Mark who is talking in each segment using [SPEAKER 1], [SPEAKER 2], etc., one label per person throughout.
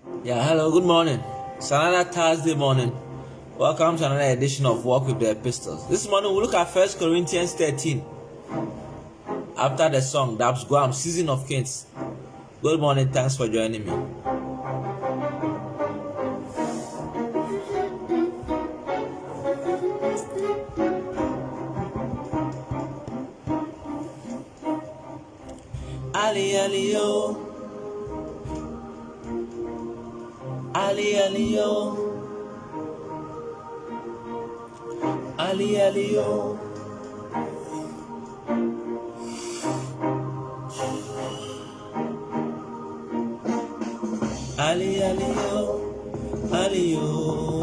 [SPEAKER 1] Yeah, hello, good morning. It's another Thursday morning. Welcome to another edition of Walk with the Epistles. This morning we'll look at 1 Corinthians 13. After the song, Dabs Guam, Season of Kings. Good morning, thanks for joining me. Ali Ali yo, Ali Ali yo, Ali Ali yo. Ali Ali yo, Ali yo,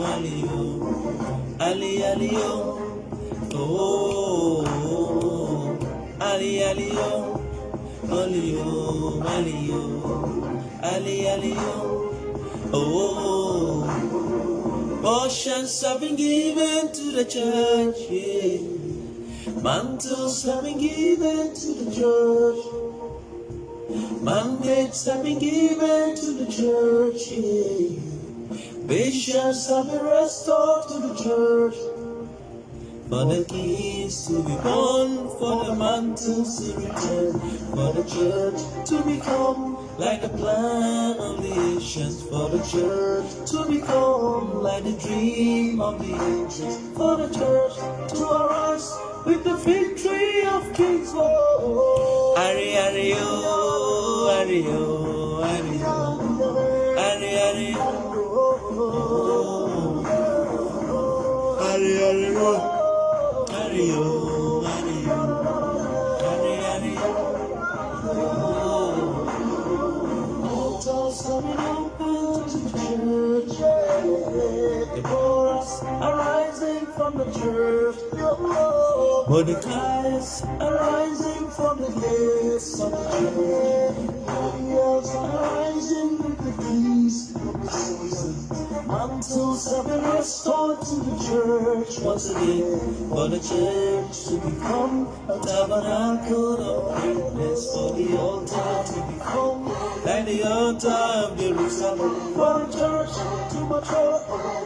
[SPEAKER 1] Ali yo, Ali Ali yo. Oh, Ali Ali yo, Ali yo, Ali yo, Ali Ali yo. Oh, portions have been given to the church, yeah. Mantles have been given to the church. Mandates have been given to the church, yeah. Bishops have been restored to the church. For the keys to be born, for the mantles to return, for the church to become like the plan of the ancients, for the church to become like the dream of the ancients, for the church to arise with the victory of kings. Oh, Ari Ari oh, Ari oh, Ari oh, Ari Ari oh, Ari Ari oh. Ario, Ario, Ario, altars coming open to the church. The chorus arising from the church. Mordecai's arising from the gates of the church. Angels arising with the keys of the season. Mantles have been restored to the church once again, for the church to become a tabernacle of greatness, for the altar to become like the altar of Jerusalem, for the church to mature,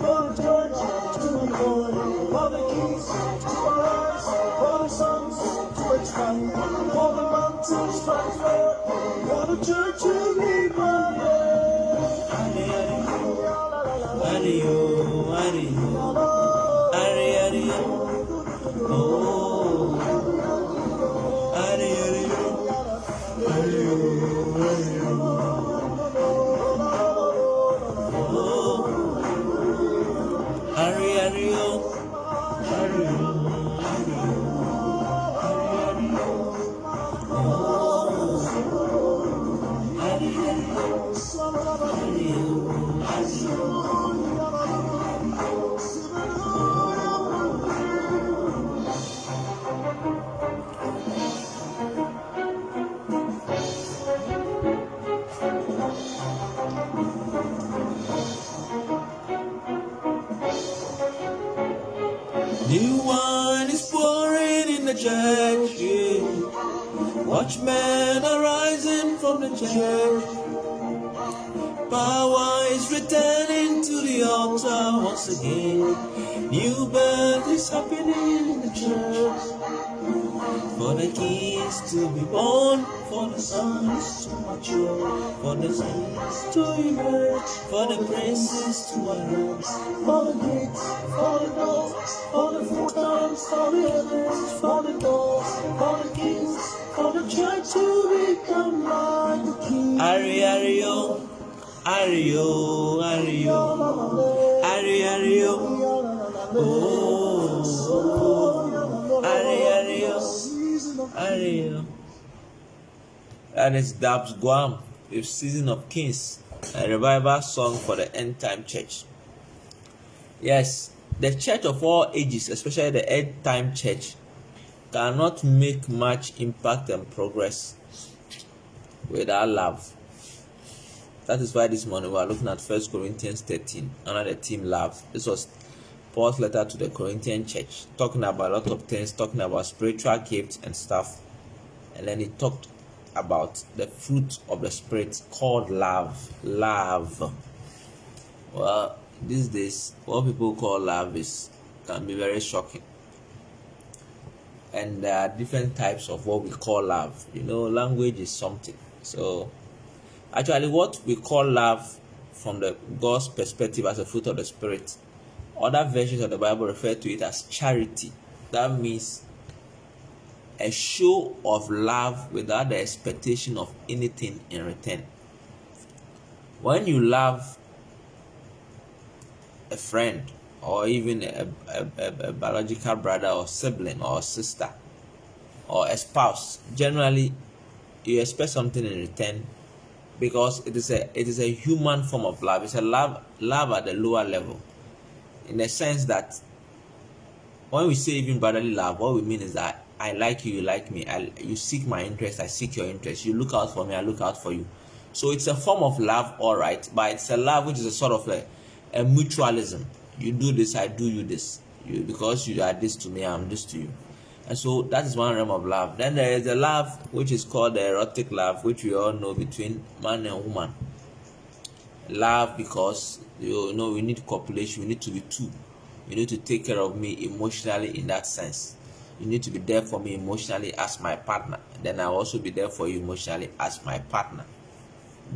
[SPEAKER 1] for the church to mature, for the keys to arise, for the sons to expand, for the mountains to transfer, for the church to be planted. Ario, Ario, Ari Ario, oh, Ari Ario, Ario, Ario, oh, Ari Ario, Ario, Ario, oh, Ari Ario, Ario, Ario. New wine is pouring in the church, yeah. Watchmen are rising from the church. Power is returning to the altar once again. New birth is happening in the church. For the keys to be born, for the sons to mature, for the saints to emerge, for the princes to arise, for the gates, for the doors, for the footstones, for the heavens, for the doors, for the kings, for the church to become like the king. Ari Ario, Ario, Ario, Ari Ario, oh, Ari Ario, Ario. That is Dabs Guam with Season of Kings, a revival song for the end time church. Yes, the church of all ages, especially the end time church, cannot make much impact and progress without love. That is why this morning we are looking at 1 Corinthians 13 under the theme love. This was Paul's letter to the Corinthian church, talking about a lot of things, talking about spiritual gifts and stuff. And then he talked about the fruit of the Spirit called love. Love.
[SPEAKER 2] Well, these days, what people call love is can be very shocking, and there are different types of what we call love. Language is something. So, actually, what we call love from the God's perspective as a fruit of the Spirit, other versions of the Bible refer to it as charity. That means a show of love without the expectation of anything in return. When you love a friend or even a biological brother or sibling or sister or a spouse, generally you expect something in return, because it is a human form of love. It's a love at the lower level, in the sense that when we say even brotherly love, what we mean is that I like you, you like me. You seek my interest, I seek your interest. You look out for me, I look out for you. So it's a form of love, all right, but it's a love which is a sort of a mutualism. You do this, I do you this. Because you are this to me, I'm this to you. And so that is one realm of love. Then there is a love which is called the erotic love, which we all know, between man and woman. Love because we need copulation, we need to be two. You need to take care of me emotionally in that sense. You need to be there for me emotionally as my partner. Then I'll also be there for you emotionally as my partner.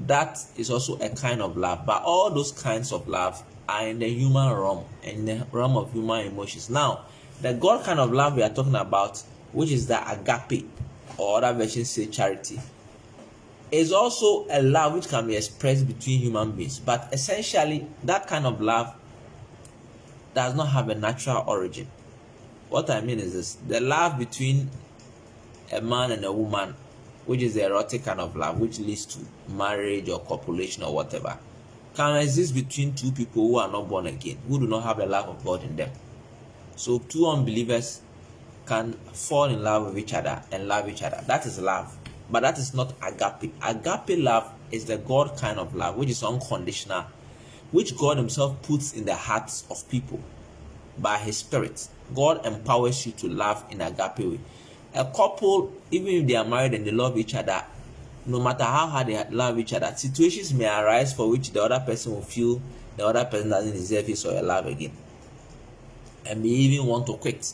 [SPEAKER 2] That is also a kind of love. But all those kinds of love are in the human realm, in the realm of human emotions. Now, the God kind of love we are talking about, which is the agape, or other versions say charity, is also a love which can be expressed between human beings. But essentially, that kind of love does not have a natural origin. What I mean is this: the love between a man and a woman, which is the erotic kind of love, which leads to marriage or copulation or whatever, can exist between two people who are not born again, who do not have the love of God in them. So two unbelievers can fall in love with each other and love each other. That is love. But that is not agape. Agape love is the God kind of love, which is unconditional, which God himself puts in the hearts of people by his Spirit. God empowers you to love in agape way. A couple, even if they are married and they love each other, no matter how hard they love each other, situations may arise for which the other person will feel the other person doesn't deserve his or her love again, and may even want to quit.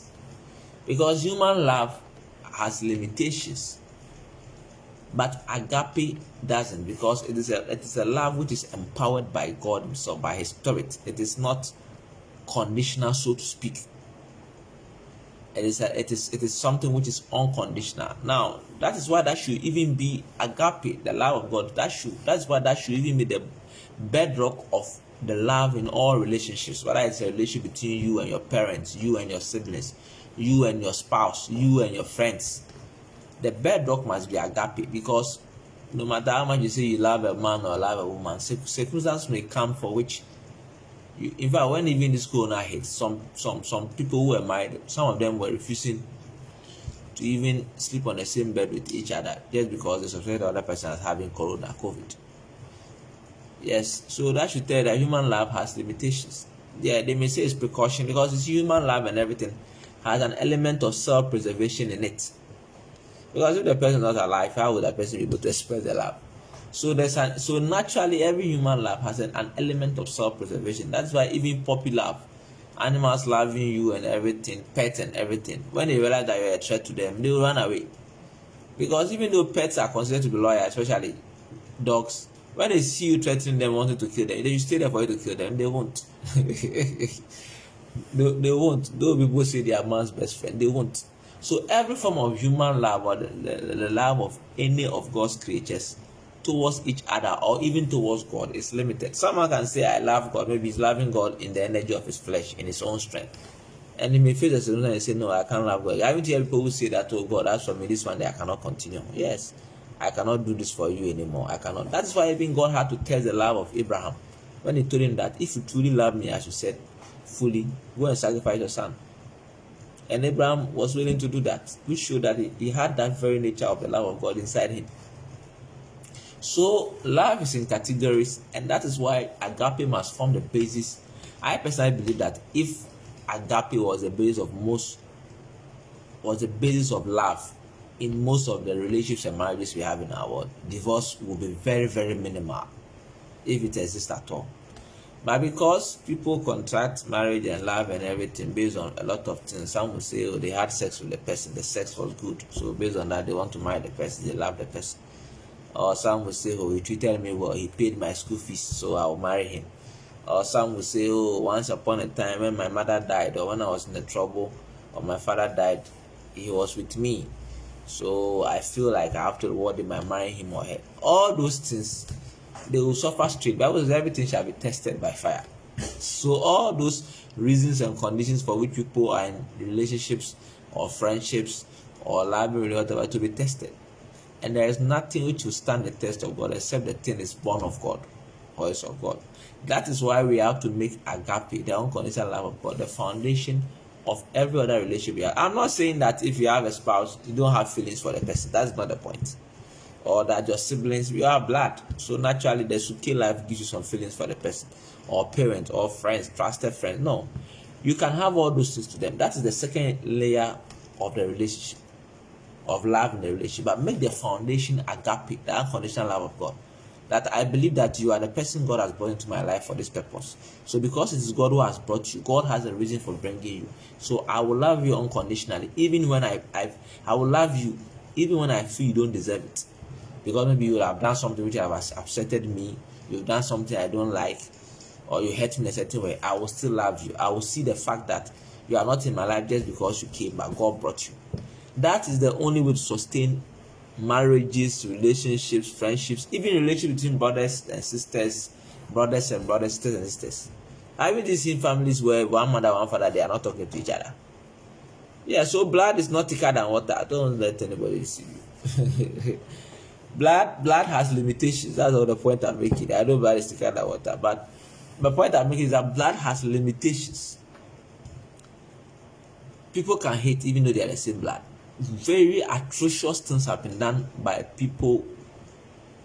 [SPEAKER 2] Because human love has limitations, but agape doesn't, because it is a love which is empowered by God himself, by his Spirit. It is not conditional, so to speak. It is something which is unconditional. Now, that is why that should even be agape, the love of God. That's why that should even be the bedrock of the love in all relationships, whether it's a relationship between you and your parents, you and your siblings, you and your spouse, you and your friends. The bedrock must be agape, because no matter how much you say you love a man or love a woman, circumstances may come for which in fact, when even this corona hit, some people who were married, some of them were refusing to even sleep on the same bed with each other, just because they suspected the other person as having COVID. Yes, so that should tell you that human love has limitations. Yeah, they may say it's precaution, because it's human love and everything has an element of self-preservation in it. Because if the person is not alive, how would that person be able to express the love? So naturally every human love has an element of self-preservation. That's why even puppy love, animals loving you and everything, pets and everything, when they realize that you're a threat to them, they will run away. Because even though pets are considered to be loyal, especially dogs, when they see you threatening them, wanting to kill them, they will stay there for you to kill them. They won't. they won't. Those people say they are man's best friend, they won't. So every form of human love, or the love of any of God's creatures towards each other, or even towards God, is limited. Someone can say, I love God. Maybe he's loving God in the energy of his flesh, in his own strength. And he may face a solution and say, no, I can't love God. I haven't heard people who say that, oh God, as for me, this one day I cannot continue. Yes, I cannot do this for you anymore. I cannot. That's why even God had to test the love of Abraham, when he told him that if you truly love me, as you said, fully, go and sacrifice your son. And Abraham was willing to do that, which showed that he had that very nature of the love of God inside him. So love is in categories, and that is why agape must form the basis. I personally believe that if agape was the basis of love in most of the relationships and marriages we have in our world, divorce will be very, very minimal, if it exists at all. But because people contract marriage and love and everything based on a lot of things, some will say, oh, they had sex with the person, the sex was good. So based on that, they want to marry the person, they love the person. Or some will say, oh, he treated me well, he paid my school fees, so I'll marry him. Or some will say, oh, once upon a time when my mother died, or when I was in the trouble, or my father died, he was with me. So I feel like I have to reward him by marrying him or her. All those things, they will suffer straight. Bible says everything shall be tested by fire. So all those reasons and conditions for which people are in relationships or friendships or library or whatever to be tested. And there is nothing which will stand the test of God except the thing is born of God or is of God. That is why we have to make agape, the unconditional love of God, the foundation of every other relationship we have. I'm not saying that if you have a spouse, you don't have feelings for the person. That's not the point. Or that your siblings, you are blood. So naturally, the Suke life gives you some feelings for the person, or parents, or friends, trusted friends. No. You can have all those things to them. That is the second layer of the relationship, of love in the relationship. But make the foundation agape, the unconditional love of God. That I believe that you are the person God has brought into my life for this purpose. So because it is God who has brought you, God has a reason for bringing you. So I will love you unconditionally, even when I will love you, even when I feel you don't deserve it. Because maybe you have done something which has upsetted me, you've done something I don't like, or you hurt me in a certain way, I will still love you. I will see the fact that you are not in my life just because you came, but God brought you. That is the only way to sustain marriages, relationships, friendships, even relationships between brothers and sisters, sisters and sisters. I've even seen families where one mother, one father, they are not talking to each other. Yeah, so blood is not thicker than water. Don't let anybody see you. blood has limitations. That's all the point I'm making. I know blood is thicker than water, but the point I'm making is that blood has limitations. People can hate even though they are the same blood. Very atrocious things have been done by people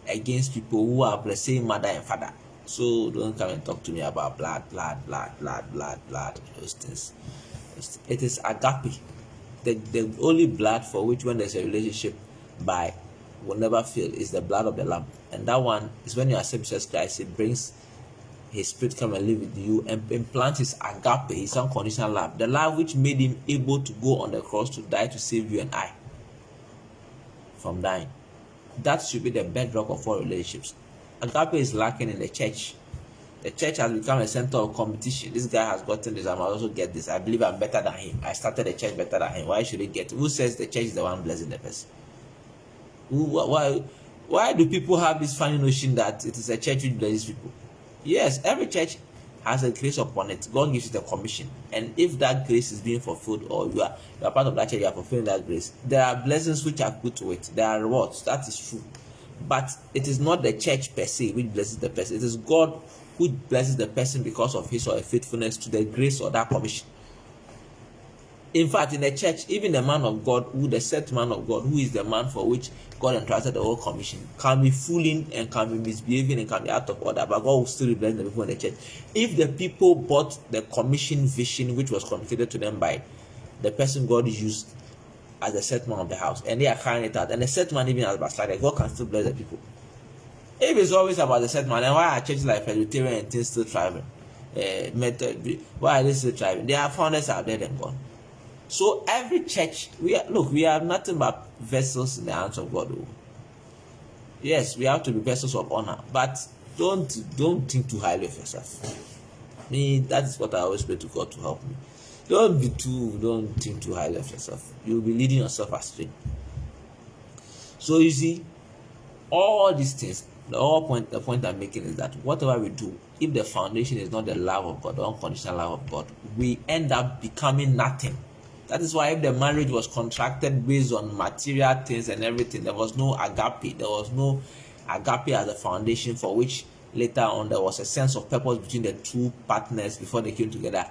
[SPEAKER 2] against people who have the same mother and father. So don't come and talk to me about blood, those things. It is agape, the only blood for which when there's a relationship by will never fail is the blood of the Lamb. And that one is when you accept Jesus Christ, it brings His Spirit come and live with you and implant His agape, His unconditional love, the love which made Him able to go on the cross to die to save you and I from dying. That should be the bedrock of all relationships. Agape is lacking in the church. The church has become a center of competition. This guy has gotten this, I must also get this. I believe I'm better than him. I started the church better than him. Why should he get it? Who says the church is the one blessing the person? Why do people have this funny notion that it is a church which blesses people? Yes, every church has a grace upon it. God gives you the commission. And if that grace is being fulfilled, or you are part of that church, you are fulfilling that grace, there are blessings which are put to it. There are rewards. That is true. But it is not the church per se which blesses the person. It is God who blesses the person because of his or her faithfulness to the grace or that commission. In fact, in the church, even the man of God, the set man of God, who is the man for which God entrusted the whole commission, can be fooling and can be misbehaving and can be out of order, but God will still bless the people in the church. If the people bought the commission vision which was communicated to them by the person God used as the set man of the house, and they are carrying it out, and the set man even has backslided, God can still bless the people. If it's always about the set man, then why are churches like Presbyterian and things still thriving? Why are they still thriving? Their founders are dead and gone. So every church, we are nothing but vessels in the hands of God. Yes, we have to be vessels of honor, but don't think too highly of yourself. That is what I always pray to God to help me. Don't think too highly of yourself. You'll be leading yourself astray. So you see, all these things, the point I'm making is that whatever we do, if the foundation is not the love of God, the unconditional love of God, we end up becoming nothing. That is why if the marriage was contracted based on material things and everything, there was no agape. There was no agape as a foundation for which later on there was a sense of purpose between the two partners before they came together.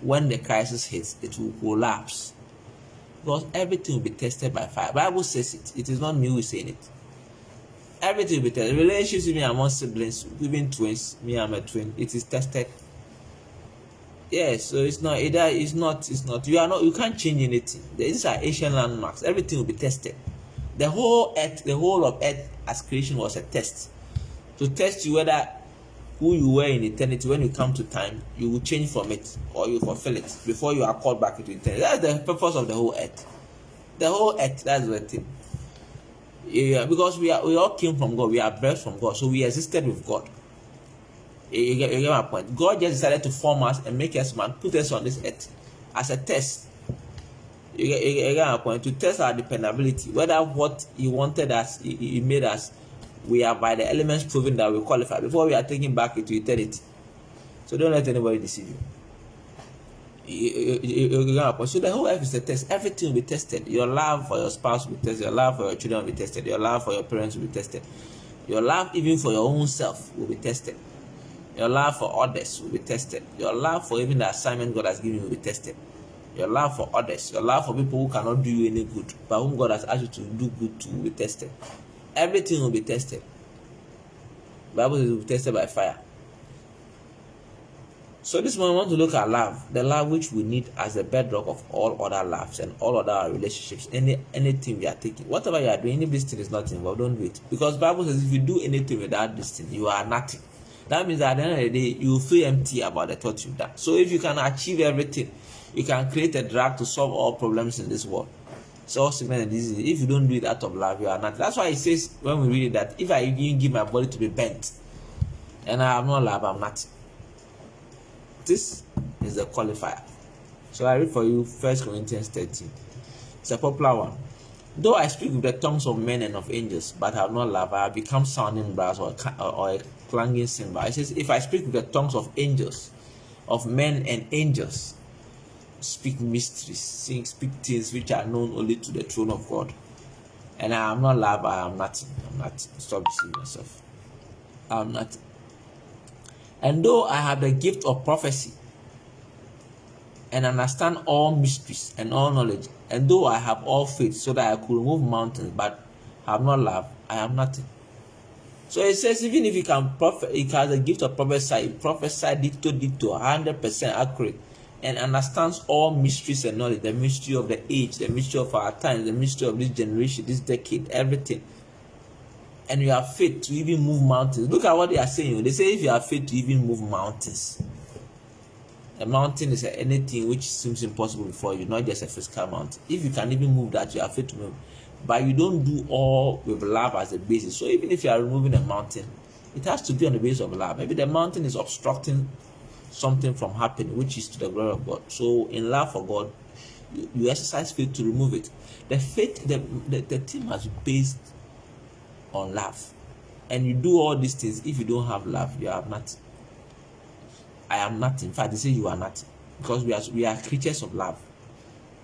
[SPEAKER 2] When the crisis hits, it will collapse. Because everything will be tested by fire. The Bible says it. It is not me who is saying it. Everything will be tested. Relationships even among siblings, even twins, me I'm a twin, it is tested. Yes, so it's not. You can't change anything. These are ancient landmarks. Everything will be tested. The whole of earth as creation was a test to test you whether who you were in eternity, when you come to time, you will change from it or you fulfill it before you are called back into eternity. That's the purpose of the whole earth. The whole earth, that's the thing. Yeah, because we all came from God, we are birthed from God, so we existed with God. You get my point. God just decided to form us and make us man, put us on this earth as a test. You get my point, to test our dependability, whether what He wanted us, He made us, we are by the elements proving that we qualify before we are taken back into eternity. So don't let anybody deceive you. So the whole earth is a test. Everything will be tested. Your love for your spouse will be tested. Your love for your children will be tested. Your love for your parents will be tested. Your love even for your own self will be tested. Your love for others will be tested. Your love for even the assignment God has given you will be tested. Your love for others, your love for people who cannot do you any good, but whom God has asked you to do good to, will be tested. Everything will be tested. The Bible says it will be tested by fire. So this morning I want to look at love, the love which we need as the bedrock of all other loves and all other relationships. Anything we are taking, whatever you are doing, if this thing is not involved, don't do it. Because the Bible says if you do anything without this thing, you are nothing. That means that at the end of the day, you will feel empty about the thought you've done. So if you can achieve everything, you can create a drug to solve all problems in this world. So sickness and disease. If you don't do it out of love, you are not. That's why it says when we read it that if I even give my body to be bent and I have no love, I'm nothing. This is the qualifier. So I read for you 1 Corinthians 13. It's a popular one. Though I speak with the tongues of men and of angels, but have not love, I have become sounding brass or a clanging cymbal. It says, if I speak with the tongues of angels, of men and angels, speak mysteries, speak things which are known only to the throne of God, and I am not love, I am nothing. I'm nothing. Stop deceiving yourself. I am nothing. And though I have the gift of prophecy and understand all mysteries and all knowledge, and though I have all faith so that I could remove mountains, but have not love, I am nothing. So it says even if you can it has a gift of prophesy, dicto, 100% accurate, and understands all mysteries and knowledge, the mystery of the age, the mystery of our time, the mystery of this generation, this decade, everything. And you have faith to even move mountains. Look at what they are saying. They say if you have faith to even move mountains. A mountain is anything which seems impossible before you, not just a physical mountain. If you can even move that, you have faith to move. But you don't do all with love as a basis. So even if you are removing a mountain, it has to be on the basis of love. Maybe the mountain is obstructing something from happening, which is to the glory of God. So in love for God, you exercise faith to remove it. The faith, the thing must be based on love. And you do all these things. If you don't have love, you have nothing. I am nothing. In fact, they say you are nothing. Because we are creatures of love.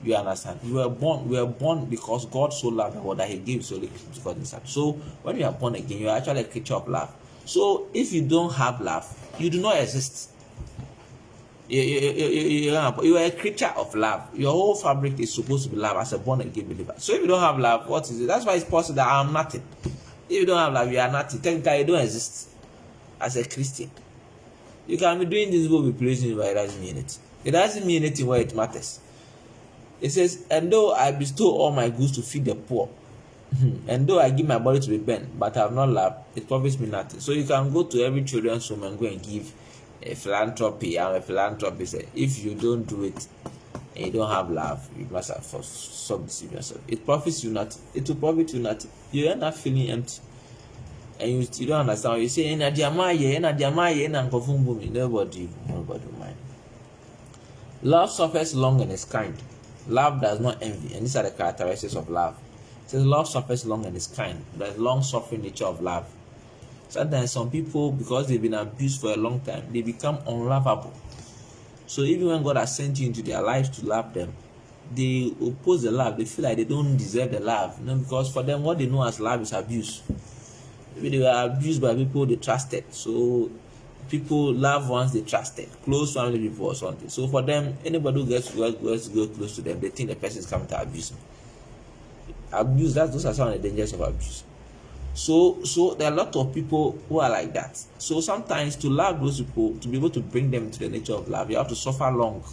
[SPEAKER 2] You understand? We were born because God so loved the world that He gave so little to God Himself. So when you are born again, you are actually a creature of love. So if you don't have love, you do not exist. You are a creature of love. Your whole fabric is supposed to be love as a born again believer. So if you don't have love, what is it? That's why it's possible that I am nothing. If you don't have love, you are nothing. Technically, you don't exist as a Christian. You can be doing this will be pleasing you, but it doesn't mean it. It doesn't mean anything where it matters. It says, and though I bestow all my goods to feed the poor, and though I give my body to be bent, but I have not love, it profits me nothing. So you can go to every children's home and go and give a philanthropy. I'm a philanthropist. If you don't do it and you don't have love, you must have stop deceiving yourself. It profits you nothing. It will profit you nothing. You end up feeling empty. And you don't understand. You say, nobody mind. Love suffers long and is kind. Love does not envy. And these are the characteristics of love. It says love suffers long and is kind. The long suffering nature of love. Sometimes some people, because they've been abused for a long time, they become unlovable. So even when God has sent you into their lives to love them, they oppose the love. They feel like they don't deserve the love. Because for them, what they know as love is abuse. Maybe they were abused by people they trusted. So people, loved ones they trusted, close family people or something. So for them, anybody who gets to go close to them, they think the person is coming to abuse them. Abuse, those are some of the dangers of abuse. So there are a lot of people who are like that. So sometimes to love those people, to be able to bring them to the nature of love, you have to suffer long.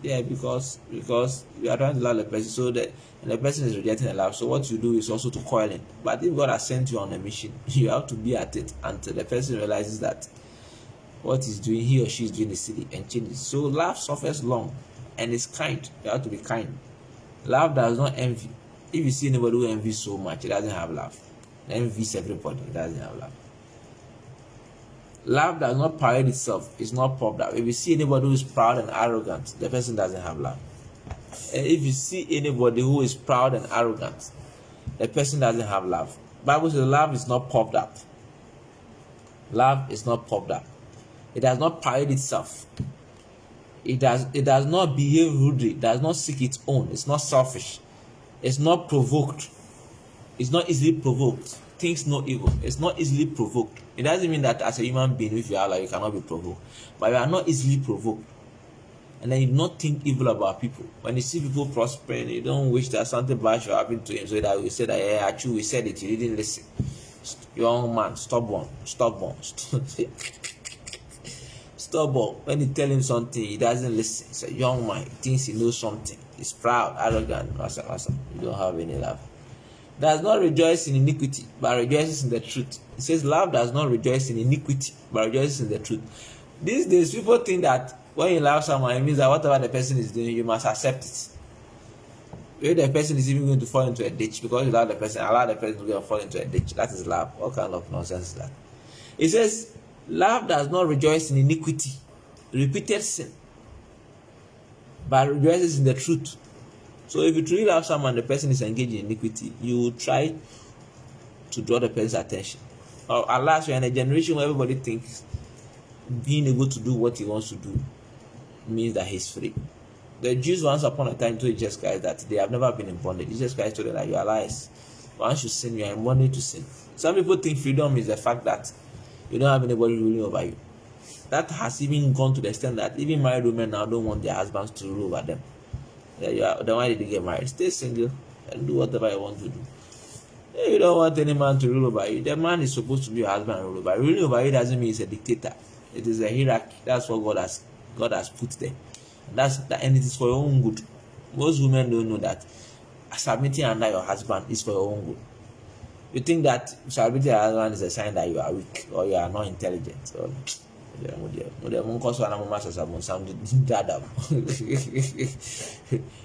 [SPEAKER 2] Yeah, because you are trying to love the person, so that and the person is rejecting the love. So what you do is also to coil in. But if God has sent you on a mission, you have to be at it until the person realizes that what he's doing, he or she is doing is silly and changes. So love suffers long and is kind. You have to be kind. Love does not envy. If you see anybody who envies so much, it doesn't have love. Envies everybody, it doesn't have love. Love does not parade itself, it's not puffed up. If you see anybody who is proud and arrogant, the person doesn't have love. And if you see anybody who is proud and arrogant, the person doesn't have love. Bible says love is not puffed up. Love is not puffed up. It does not parade itself. It does not behave rudely. It does not seek its own. It's not selfish. It's not provoked. It's not easily provoked. Thinks no evil. It's not easily provoked. It doesn't mean that as a human being, if you are like, you cannot be provoked. But you are not easily provoked. And then you do not think evil about people. When you see people prospering, you don't wish that something bad should happen to him. So that we say that, yeah, actually we said it, you didn't listen. Young man, stubborn. Stubborn. When you tell him something, he doesn't listen. He's a young man. He thinks he knows something. He's proud, arrogant. You don't have any love. Does not rejoice in iniquity, but rejoices in the truth. It says love does not rejoice in iniquity, but rejoices in the truth. These days, people think that when you love someone, it means that whatever the person is doing, you must accept it. If the person is even going to fall into a ditch because you love the person, allow the person to go and fall into a ditch. That is love. What kind of nonsense is that? It says, love does not rejoice in iniquity, repeated sin, but rejoices in the truth. So if you truly love someone, the person is engaged in iniquity, you will try to draw the person's attention. Or alas, we are in a generation where everybody thinks being able to do what he wants to do means that he's free. The Jews once upon a time told Jesus Christ that they have never been in bondage. Jesus Christ told them that you are liars. Once you sin, you are in bondage to sin. Some people think freedom is the fact that you don't have anybody ruling over you. That has even gone to the extent that even married women now don't want their husbands to rule over them. Then why did they get married? Stay single and do whatever you want to do. If you don't want any man to rule over you, the man is supposed to be your husband and rule over you. Ruling over you doesn't mean he's a dictator. It is a hierarchy. That's what God has put there. And it is for your own good. Most women don't know that submitting under your husband is for your own good. You think that submitting your husband is a sign that you are weak or you are not intelligent. So, it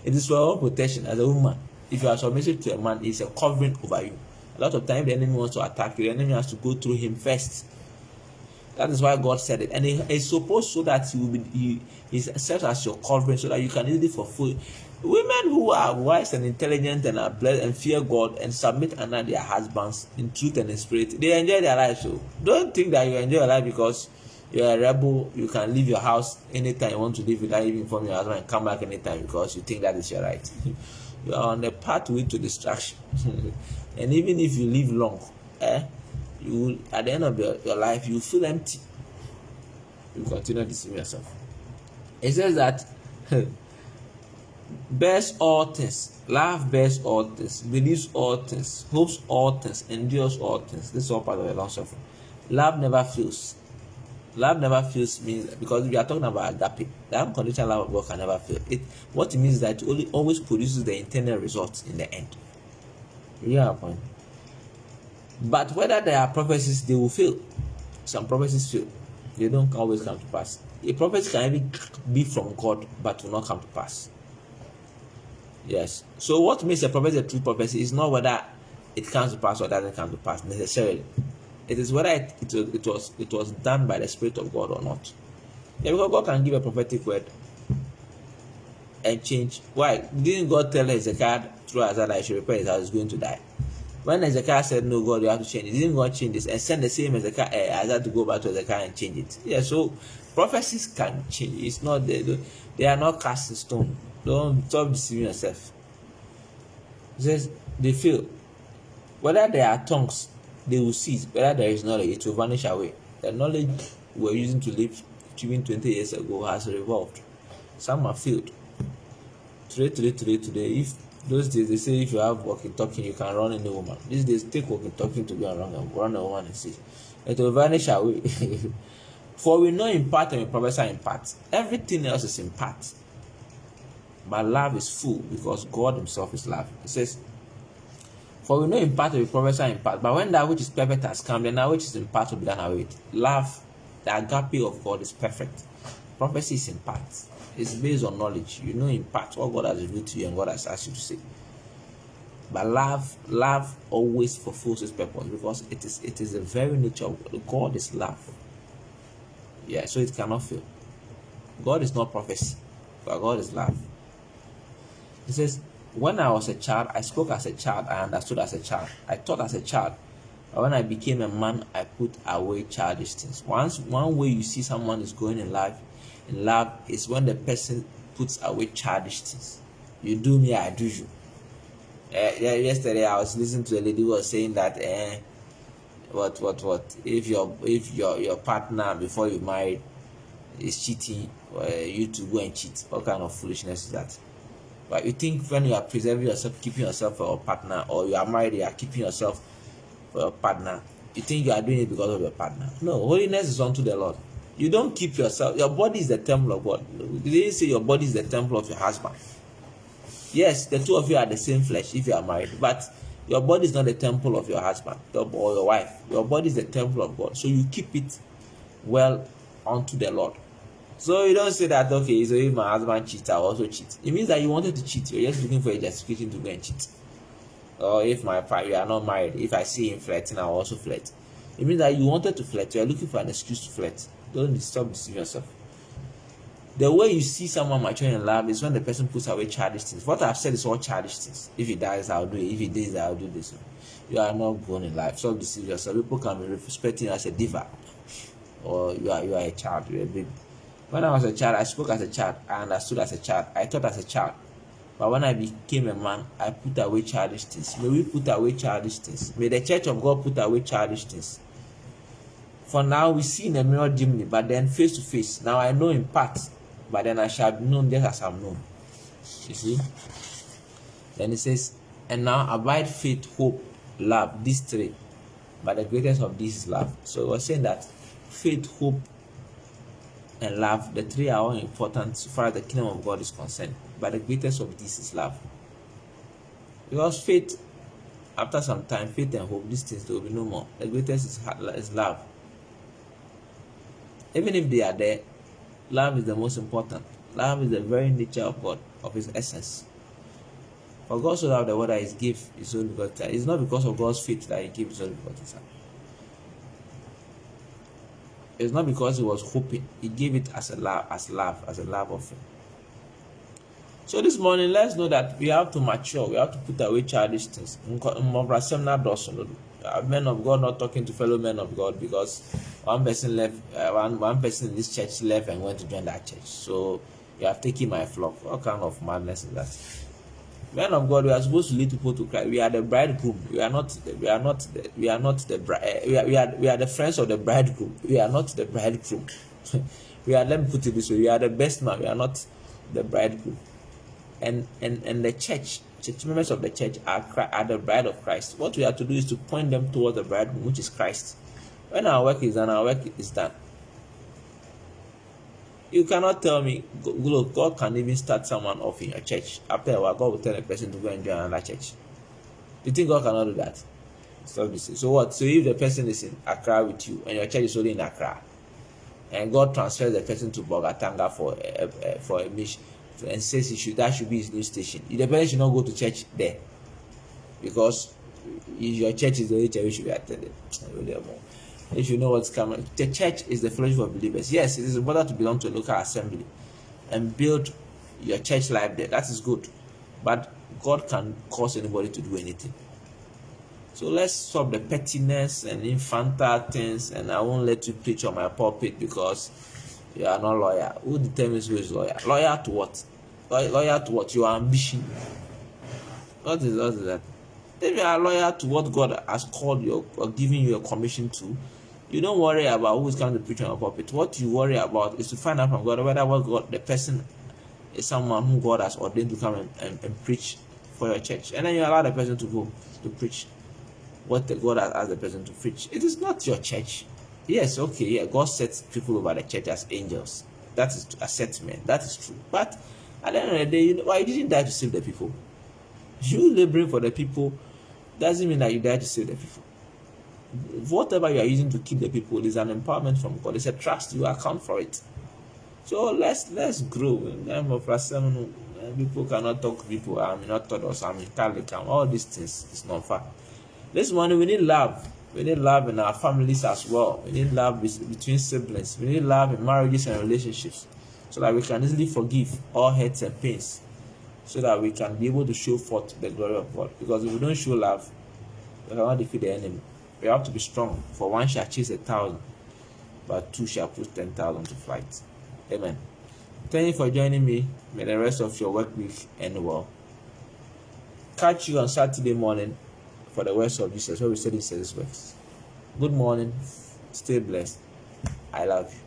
[SPEAKER 2] is for your own protection as a woman. If you are submissive to a man, it's a covering over you. A lot of times the enemy wants to attack you. The enemy has to go through him first. That is why God said it, and it's supposed so that he serves as your covering, so that you can easily fulfill. Women who are wise and intelligent and are blessed and fear God and submit under their husbands in truth and in spirit, they enjoy their life. So don't think that you enjoy your life because you are a rebel. You can leave your house anytime you want to leave without even informing your husband and come back anytime because you think that is your right. You are on the pathway to distraction, and even if you live long, you will, at the end of your life, you feel empty. You continue deceiving yourself. It says that bears all things, love bears all things, believes all things, hopes all things, endures all things. This is all part of the long suffering. Love never fails. Love never fails means, because we are talking about agape, the unconditional love of God can never fail. What it means is that it always produces the intended results in the end. You have a point. But whether there are prophecies, they will fail. Some prophecies fail. They don't always come to pass. A prophecy can even be from God, but will not come to pass. Yes. So what makes a prophecy a true prophecy is not whether it comes to pass or doesn't come to pass necessarily. It is whether it was done by the Spirit of God or not. Yeah, because God can give a prophetic word and change. Why? Didn't God tell Hezekiah through Isaiah that he should prepare his house, he's going to die? When Hezekiah said, no, God, you have to change it, didn't God change this and send the same Isaiah to go back to Hezekiah and change it? Yeah, so prophecies can change. It's not they are not cast in stone. Don't stop deceiving yourself. It says they fail. Whether there are tongues, they will cease. Whether there is knowledge, it will vanish away. The knowledge we were using to live even 20 years ago has revolved. Some are failed. Today, if those days they say if you have walkie-talkie, you can run any woman. These days, take walkie-talkie to go and run a woman and see. It will vanish away. For we know in part and we prophesy in part. Everything else is in part. But love is full because God himself is love. It says, for we know in part and we prophesy in part. But when that which is perfect has come, then that which is in part will be done away with. Love The agape of God is perfect. Prophecy is in part. It's based on knowledge. You know in part what God has revealed to you and God has asked you to say. But love always fulfills its purpose, because it is the very nature of God. God is love. Yeah, so it cannot fail. God is not prophecy, but God is love. He says, when I was a child, I spoke as a child, I understood as a child, I thought as a child. But when I became a man, I put away childish things. One way you see someone is going in love is when the person puts away childish things. You do me, I do you. Yesterday I was listening to a lady who was saying that what if your partner before you married is cheating, you to go and cheat. What kind of foolishness is that? But you think when you are preserving yourself, keeping yourself for your partner, or you are married, you are keeping yourself for your partner, you think you are doing it because of your partner? No, holiness is unto the Lord. You don't keep yourself. Your body is the temple of God. Did they say your body is the temple of your husband? Yes, the two of you are the same flesh if you are married, but your body is not the temple of your husband or your wife. Your body is the temple of God, so you keep it well unto the Lord. So you don't say that, okay, so if my husband cheats, I also cheat. It means that you wanted to cheat. You're just looking for a justification to go and cheat. Or if you are not married, if I see him flirting, I'll also flirt. It means that you wanted to flirt. You're looking for an excuse to flirt. Don't stop deceiving yourself. The way you see someone mature in love is when the person puts away childish things. What I've said is all childish things. If he dies, I'll do it. If he dies, I'll do this. You are not grown in life. Stop deceiving yourself. People can be respecting you as a diva, or you are a child. You are a baby. When I was a child, I spoke as a child. I understood as a child. I thought as a child. But when I became a man, I put away childish things. May we put away childish things. May the church of God put away childish things. For now, we see in a mirror dimly, but then face to face. Now I know in part, but then I shall be known just as I'm known. You see? Then it says, and now abide faith, hope, love, these three. But the greatest of these is love. So we're saying that faith, hope, and love, the three are all important so far as the kingdom of God is concerned. But the greatest of these is love. Because faith, after some time, faith and hope, these things, there will be no more. The greatest is love. Even if they are there, love is the most important. Love is the very nature of God, of His essence. For God so loved the world that He gave His only begotten Son. It's not because of God's faith that He gave His only begotten Son. It's not because He was hoping. He gave it as a love offering. So this morning, let's know that we have to mature. We have to put away childish things. Men of God not talking to fellow men of God because one person left, one person in this church left and went to join that church. So you have taken my flock. What kind of madness is that? Men of God, we are supposed to lead people to Christ. We are the bridegroom. We are not the bride. We are the friends of the bridegroom. We are not the bridegroom. Let me put it this way: we are the best man. We are not the bridegroom. And the church members of the church are the bride of Christ. What we have to do is to point them towards the bridegroom, which is Christ. When our work is done, our work is done. You cannot tell me, look, God can even start someone off in your church. After a while, God will tell a person to go and join another church. You think God cannot do that? Stop this. So what? So if the person is in Accra with you and your church is only in Accra, and God transfers the person to Bogatanga for a mission, and says that should be his new station, the person should not go to church there, because your church is the only church you should be attending. If you know what's coming, the church is the fellowship of believers. Yes, it is important to belong to a local assembly and build your church life there. That is good, but God can cause anybody to do anything. So let's stop the pettiness and infantile things. And I won't let you preach on my pulpit because you are not lawyer. Who determines who is lawyer? Lawyer to what? Lawyer to what? Your ambition. What is that? If you are a lawyer to what God has called you or given you a commission to, you don't worry about who is coming to preach on your pulpit. What you worry about is to find out from God whether the person is someone whom God has ordained to come and preach for your church. And then you allow the person to go to preach what God has asked the person to preach. It is not your church. Yes, okay, yeah, God sets people over the church as angels. That is a set men. That is true. But at the end of the day, why you didn't die to save the people? You laboring for the people doesn't mean that you died to save the people. Whatever you are using to keep the people is an empowerment from God. It's a trust. You account for it. So let's grow. In the name of Rasemunu, people cannot talk to people. I'm not Orthodox. I'm Catholic. All these things is not fair. This morning we need love. We need love in our families as well. We need love between siblings. We need love in marriages and relationships, so that we can easily forgive all hurts and pains, so that we can be able to show forth the glory of God. Because if we don't show love, we cannot defeat the enemy. We have to be strong. For one shall chase 1,000, but two shall put 10,000 to flight. Amen. Thank you for joining me. May the rest of your work week end well. Catch you on Saturday morning for the words of Jesus, where we study service works. Good morning. Stay blessed. I love you.